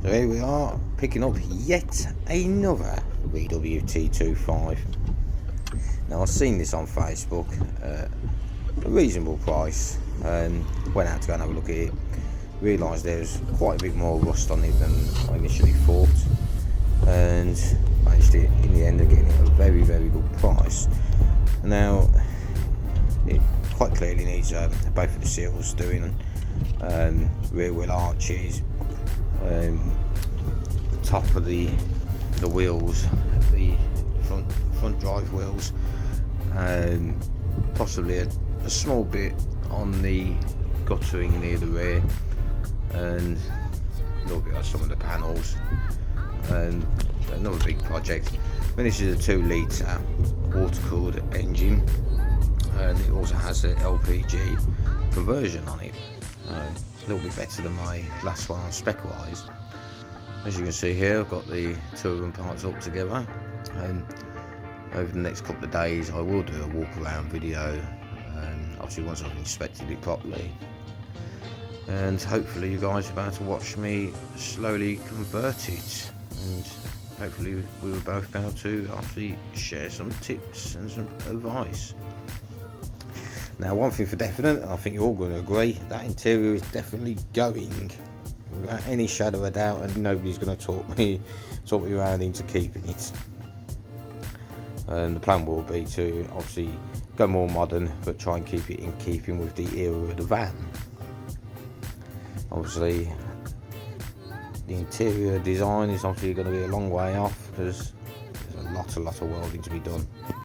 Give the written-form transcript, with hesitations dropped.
So here we are, picking up yet another VW T25. Now I've seen this on Facebook, a reasonable price, and went out to go and have a look at it. Realised there's quite a bit more rust on it than I initially thought, and managed it in the end of getting it at a very good price. Now it quite clearly needs both of the seals doing, rear wheel arches, the top of the wheels, the front drive wheels, possibly a small bit on the guttering near the rear, and a little bit on some of the panels, and another big project. I mean, this is a 2 litre water cooled engine, and it also has an LPG conversion on it. A little bit better than my last one spec wise. As you can see here, I've got the 2 of them parts up together, and over the next couple of days I will do a walk around video, obviously once I've inspected it properly, and hopefully you guys are about to watch me slowly convert it, and hopefully we will both be able to actually share some tips and some advice. Now, one thing for definite, and I think you're all going to agree, that interior is definitely going, without any shadow of a doubt, and nobody's going to talk me around into keeping it. And the plan will be to obviously go more modern, but try and keep it in keeping with the era of the van. Obviously the interior design is obviously going to be a long way off, because there's a lot of welding to be done.